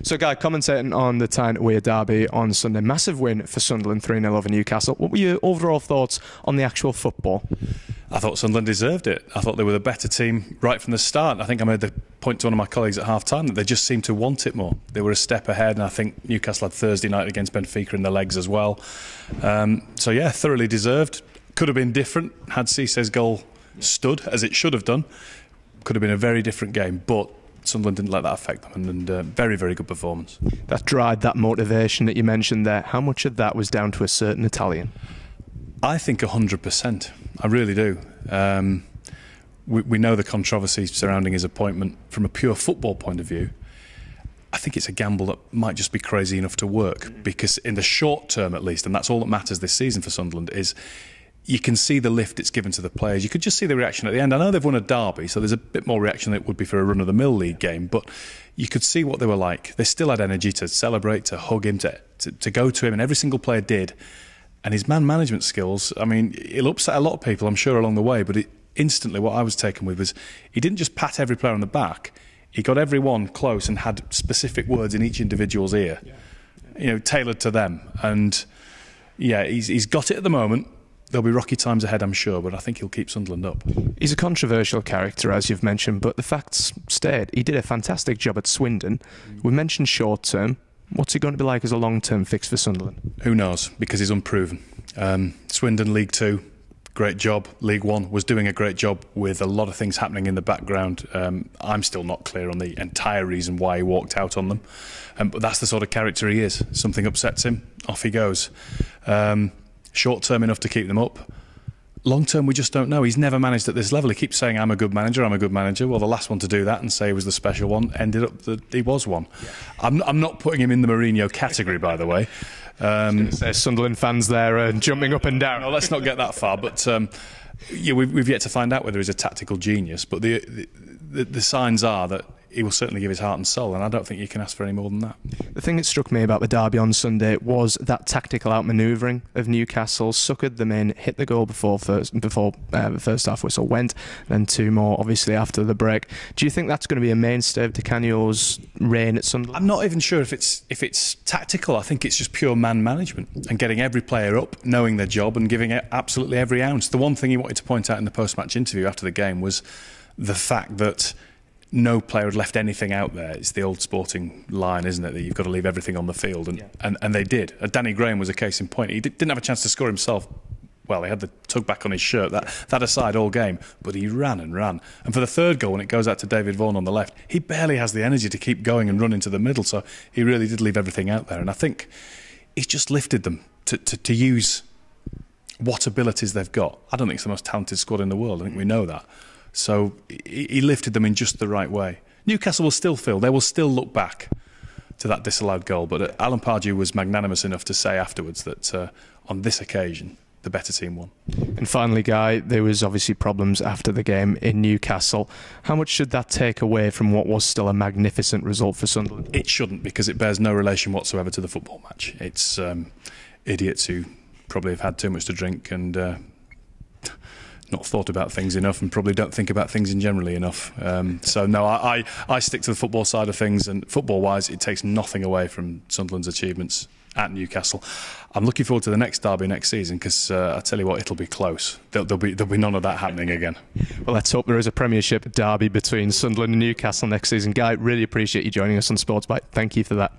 So, Guy, commentating on the Tyne away derby on Sunday, massive win for Sunderland, 3-0 over Newcastle. What were your overall thoughts on the actual football? I thought Sunderland deserved it. I thought they were the better team right from the start. I think I made the point to one of my colleagues at half-time that they just seemed to want it more. They were a step ahead, and I think Newcastle had Thursday night against Benfica in the legs as well. So, yeah, thoroughly deserved. Could have been different had Cissé's goal stood, as it should have done. Could have been a very different game, but Sunderland didn't let that affect them, and very, very good performance. That drive, that motivation that you mentioned there, how much of that was down to a certain Italian? I think 100%. I really do. We know the controversy surrounding his appointment from a pure football point of view. I think it's a gamble that might just be crazy enough to work, because in the short term at least, and that's all that matters this season for Sunderland, is you can see the lift it's given to the players. You could just see the reaction at the end. I know they've won a derby, so there's a bit more reaction than it would be for a run-of-the-mill league game, but you could see what they were like. They still had energy to celebrate, to hug him, to go to him, and every single player did. And his man management skills, I mean, it'll upset a lot of people, I'm sure, along the way, but instantly what I was taken with was he didn't just pat every player on the back, he got everyone close and had specific words in each individual's ear, tailored to them. And yeah, he's got it at the moment. There'll be rocky times ahead, I'm sure, but I think he'll keep Sunderland up. He's a controversial character, as you've mentioned, but the facts stayed. He did a fantastic job at Swindon. We mentioned short term. What's he going to be like as a long-term fix for Sunderland? Who knows, because he's unproven. Swindon, League 2, great job. League 1 was doing a great job with a lot of things happening in the background. I'm still not clear on the entire reason why he walked out on them. But that's the sort of character he is. Something upsets him, off he goes. Short term enough to keep them up. Long term, we just don't know. He's never managed at this level. He keeps saying, I'm a good manager, I'm a good manager. Well, the last one to do that and say he was the special one ended up that he was one. Yeah. I'm not putting him in the Mourinho category, by the way. Sunderland fans there are jumping up and down. No, let's not get that far. But we've yet to find out whether he's a tactical genius. But the signs are that he will certainly give his heart and soul, and I don't think you can ask for any more than that. The thing that struck me about the derby on Sunday was that tactical outmanoeuvring of Newcastle. Suckered them in, hit the goal before the first half whistle went, then two more obviously after the break. Do you think that's going to be a mainstay of Di Canio's reign at Sunderland? I'm not even sure if it's tactical. I think it's just pure man management and getting every player up, knowing their job and giving it absolutely every ounce. The one thing he wanted to point out in the post-match interview after the game was the fact that no player had left anything out there. It's the old Sporting line, isn't it, that you've got to leave everything on the field, and they did. Danny Graham was a case in point. He didn't have a chance to score himself. Well, he had the tug back on his shirt, that aside all game, but he ran and ran. And for the third goal, when it goes out to David Vaughan on the left, he barely has the energy to keep going and run into the middle, so he really did leave everything out there. And I think he's just lifted them to use what abilities they've got. I don't think it's the most talented squad in the world. I think we know that. So he lifted them in just the right way. Newcastle will still feel, they will still look back to that disallowed goal, but Alan Pardew was magnanimous enough to say afterwards that on this occasion, the better team won. And finally, Guy, there was obviously problems after the game in Newcastle. How much should that take away from what was still a magnificent result for Sunderland? It shouldn't, because it bears no relation whatsoever to the football match. It's idiots who probably have had too much to drink and not thought about things enough, and probably don't think about things in generally enough. So no, I stick to the football side of things, and football-wise, it takes nothing away from Sunderland's achievements at Newcastle. I'm looking forward to the next derby next season, because I tell you what, it'll be close. There'll be none of that happening again. Well, let's hope there is a Premiership derby between Sunderland and Newcastle next season. Guy, really appreciate you joining us on SportsByte. Thank you for that.